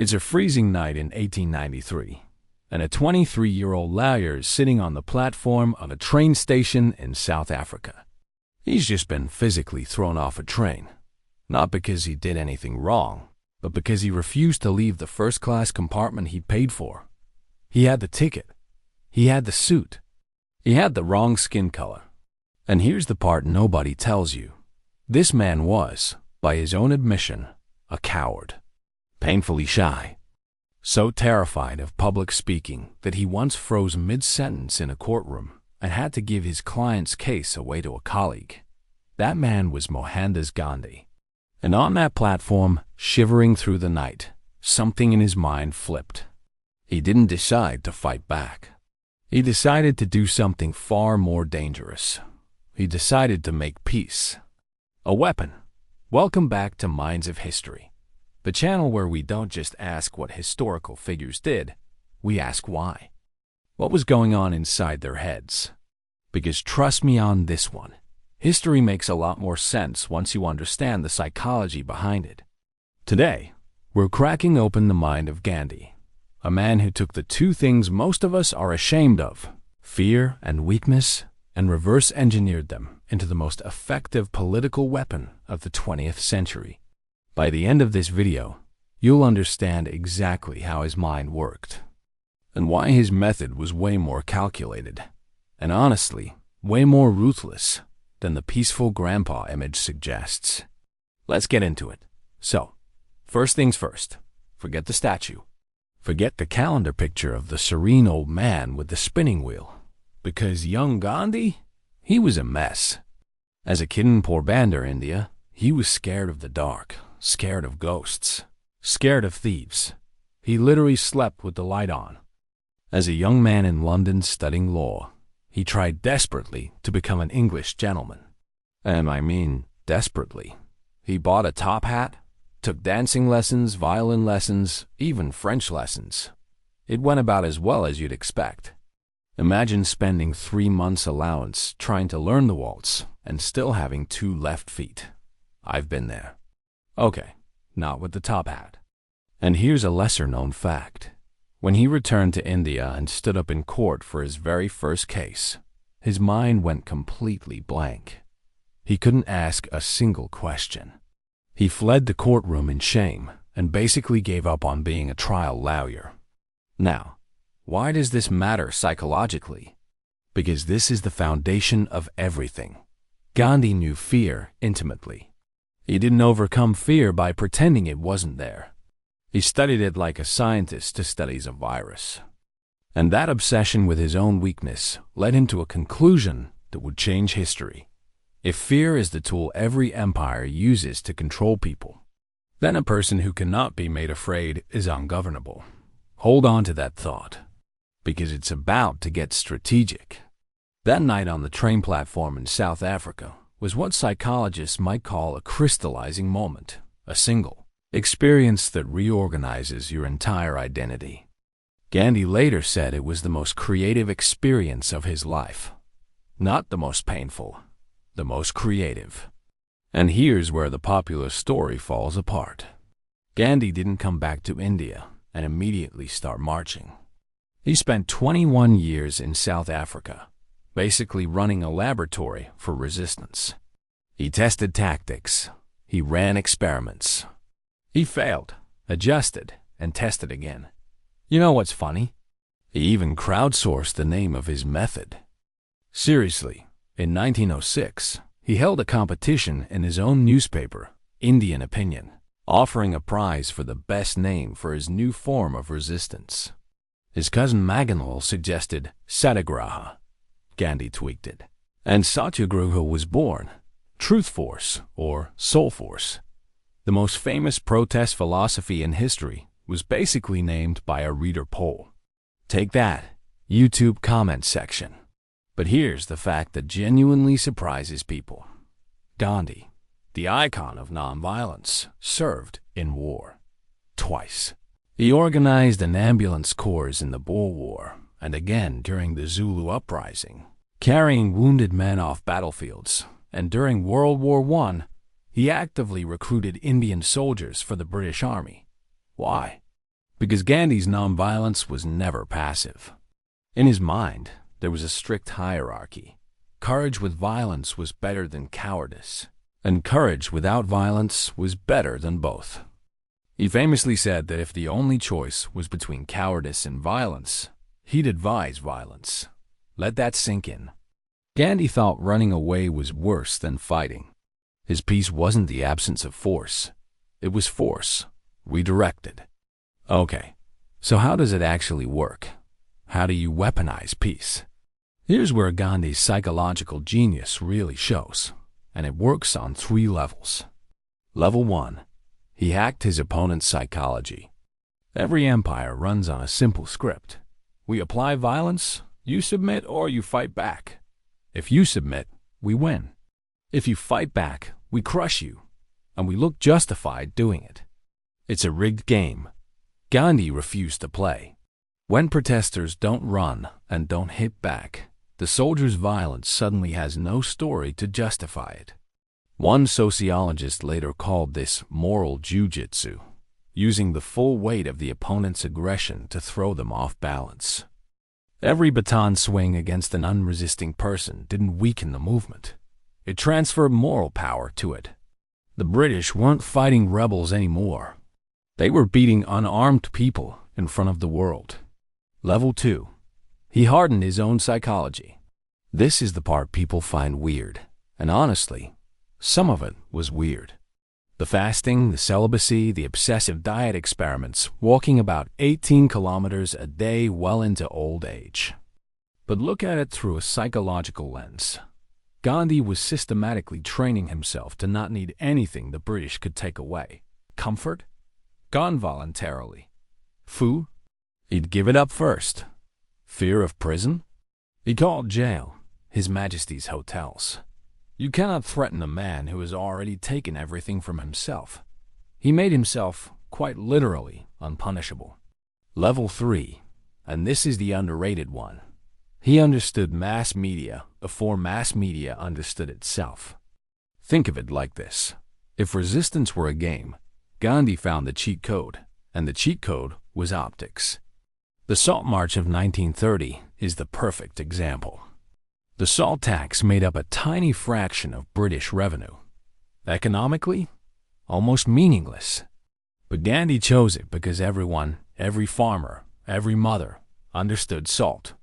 It's a freezing night in 1893, and a 23-year-old lawyer is sitting on the platform of a train station in South Africa. He's just been physically thrown off a train, not because he did anything wrong, but because he refused to leave the first-class compartment he paid for. He had the ticket. He had the suit. He had the wrong skin color. And here's the part nobody tells you. This man was, by his own admission, a coward. Painfully shy. So terrified of public speaking that he once froze mid-sentence in a courtroom and had to give his client's case away to a colleague. That man was Mahatma Gandhi. And on that platform, shivering through the night, something in his mind flipped. He didn't decide to fight back. He decided to do something far more dangerous. He decided to make peace. A weapon. Welcome back to Minds of History, the channel where we don't just ask what historical figures did, we ask why. What was going on inside their heads? Because trust me on this one, history makes a lot more sense once you understand the psychology behind it. Today, we're cracking open the mind of Gandhi, a man who took the two things most of us are ashamed of, fear and weakness, and reverse-engineered them into the most effective political weapon of the 20th century. By the end of this video, you'll understand exactly how his mind worked, and why his method was way more calculated, and honestly, way more ruthless than the peaceful grandpa image suggests. Let's get into it. So, first things first, forget the statue. Forget the calendar picture of the serene old man with the spinning wheel, because young Gandhi, he was a mess. As a kid in Porbandar, India, he was scared of the dark, scared of ghosts, scared of thieves. He literally slept with the light on. As a young man in London studying law, he tried desperately to become an English gentleman. And I mean desperately. He bought a top hat, took dancing lessons, violin lessons, even French lessons. It went about as well as you'd expect. Imagine spending 3 months' allowance trying to learn the waltz and still having 2 left feet. I've been there. Okay, not with the top hat. And here's a lesser-known fact. When he returned to India and stood up in court for his very first case, his mind went completely blank. He couldn't ask a single question. He fled the courtroom in shame and basically gave up on being a trial lawyer. Now, why does this matter psychologically? Because this is the foundation of everything. Gandhi knew fear intimately. He didn't overcome fear by pretending it wasn't there. He studied it like a scientist studies a virus. And that obsession with his own weakness led him to a conclusion that would change history. If fear is the tool every empire uses to control people, then a person who cannot be made afraid is ungovernable. Hold on to that thought, because it's about to get strategic. That night on the train platform in South Africa was what psychologists might call a crystallizing moment, a single experience that reorganizes your entire identity. Gandhi later said it was the most creative experience of his life. Not the most painful, the most creative. And here's where the popular story falls apart. Gandhi didn't come back to India and immediately start marching. He spent 21 years in South Africa, basically running a laboratory for resistance. He tested tactics. He ran experiments. He failed, adjusted, and tested again. You know what's funny? He even crowdsourced the name of his method. Seriously, in 1906, he held a competition in his own newspaper, Indian Opinion, offering a prize for the best name for his new form of resistance. His cousin Maganlal suggested Satyagraha. Gandhi tweaked it. And Satyagraha was born. Truth Force, or Soul Force. The most famous protest philosophy in history was basically named by a reader poll. Take that, YouTube comment section. But here's the fact that genuinely surprises people. Gandhi, the icon of nonviolence, served in war. Twice. He organized an ambulance corps in the Boer War and again during the Zulu Uprising, carrying wounded men off battlefields. And during World War I, he actively recruited Indian soldiers for the British Army. Why? Because Gandhi's nonviolence was never passive. In his mind, there was a strict hierarchy. Courage with violence was better than cowardice, and courage without violence was better than both. He famously said that if the only choice was between cowardice and violence, he'd advise violence. Let that sink in. Gandhi thought running away was worse than fighting. His peace wasn't the absence of force. It was force, redirected. Okay, so how does it actually work? How do you weaponize peace? Here's where Gandhi's psychological genius really shows, and it works on 3 levels. Level 1. He hacked his opponent's psychology. Every empire runs on a simple script. We apply violence, you submit or you fight back. If you submit, we win. If you fight back, we crush you, and we look justified doing it. It's a rigged game. Gandhi refused to play. When protesters don't run and don't hit back, the soldier's violence suddenly has no story to justify it. One sociologist later called this moral jiu-jitsu, using the full weight of the opponent's aggression to throw them off balance. Every baton swing against an unresisting person didn't weaken the movement. It transferred moral power to it. The British weren't fighting rebels anymore. They were beating unarmed people in front of the world. Level 2. He hardened his own psychology. This is the part people find weird, and honestly, some of it was weird. The fasting, the celibacy, the obsessive diet experiments, walking about 18 kilometers a day well into old age. But look at it through a psychological lens. Gandhi was systematically training himself to not need anything the British could take away. Comfort? Gone voluntarily. Food? He'd give it up first. Fear of prison? He called jail His Majesty's hotels. You cannot threaten a man who has already taken everything from himself. He made himself, quite literally, unpunishable. Level 3, and this is the underrated one. He understood mass media before mass media understood itself. Think of it like this. If resistance were a game, Gandhi found the cheat code, and the cheat code was optics. The Salt March of 1930 is the perfect example. The salt tax made up a tiny fraction of British revenue. Economically, almost meaningless. But Gandhi chose it because everyone, every farmer, every mother, understood salt.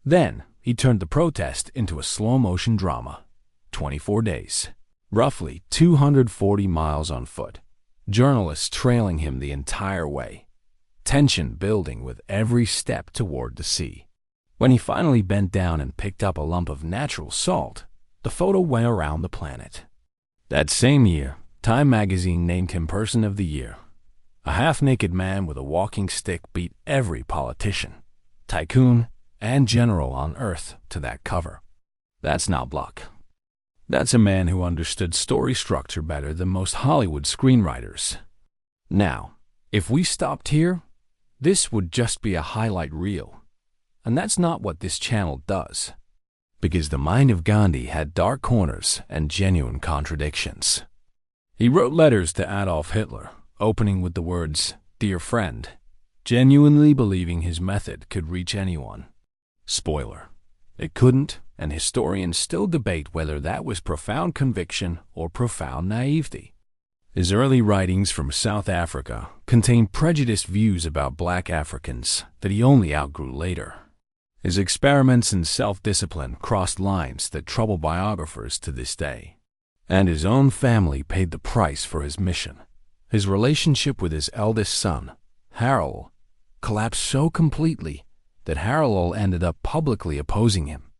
Then, he turned the protest into a slow-motion drama. 24 days. Roughly 240 miles on foot. Journalists trailing him the entire way. Tension building with every step toward the sea. When he finally bent down and picked up a lump of natural salt, the photo went around the planet. That same year, Time magazine named him Person of the Year. A half-naked man with a walking stick beat every politician, tycoon, and general on Earth to that cover. That's not luck. That's a man who understood story structure better than most Hollywood screenwriters. Now, if we stopped here, this would just be a highlight reel. And that's not what this channel does. Because the mind of Gandhi had dark corners and genuine contradictions. He wrote letters to Adolf Hitler, opening with the words, "Dear friend," genuinely believing his method could reach anyone. Spoiler, it couldn't, and historians still debate whether that was profound conviction or profound naivety. His early writings from South Africa contained prejudiced views about black Africans that he only outgrew later. His experiments in self-discipline crossed lines that trouble biographers to this day. And his own family paid the price for his mission. His relationship with his eldest son, Harold, collapsed so completely that Harold ended up publicly opposing him.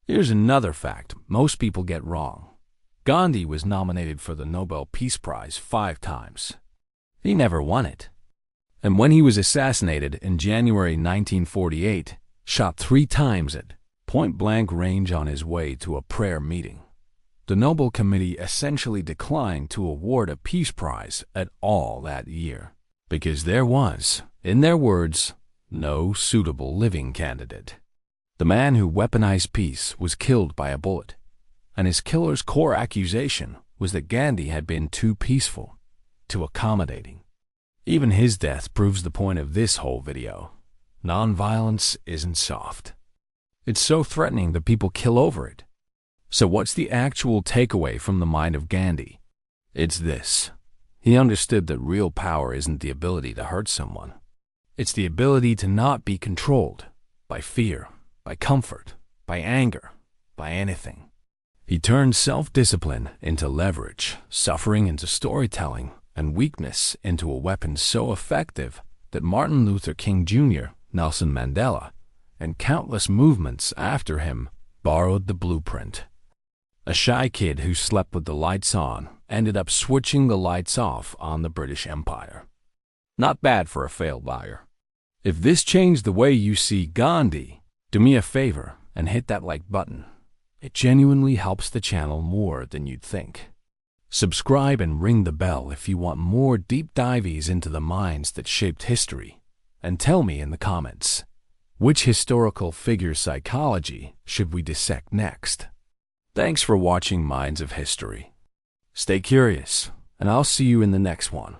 Here's another fact most people get wrong. Gandhi was nominated for the Nobel Peace Prize 5 times. He never won it. And when he was assassinated in January 1948, shot 3 times at point-blank range on his way to a prayer meeting, the Nobel Committee essentially declined to award a Peace Prize at all that year, because there was, in their words, no suitable living candidate. The man who weaponized peace was killed by a bullet, and his killer's core accusation was that Gandhi had been too peaceful, too accommodating. Even his death proves the point of this whole video. Nonviolence isn't soft. It's so threatening that people kill over it. So what's the actual takeaway from the mind of Gandhi? It's this. He understood that real power isn't the ability to hurt someone. It's the ability to not be controlled by fear, by comfort, by anger, by anything. He turned self-discipline into leverage, suffering into storytelling, and weakness into a weapon so effective that Martin Luther King Jr., Nelson Mandela, and countless movements after him borrowed the blueprint. A shy kid who slept with the lights on ended up switching the lights off on the British Empire. Not bad for a failed liar. If this changed the way you see Gandhi, do me a favor and hit that like button. It genuinely helps the channel more than you'd think. Subscribe and ring the bell if you want more deep dives into the minds that shaped history. And tell me in the comments, which historical figure psychology should we dissect next? Thanks for watching Minds of History. Stay curious, and I'll see you in the next one.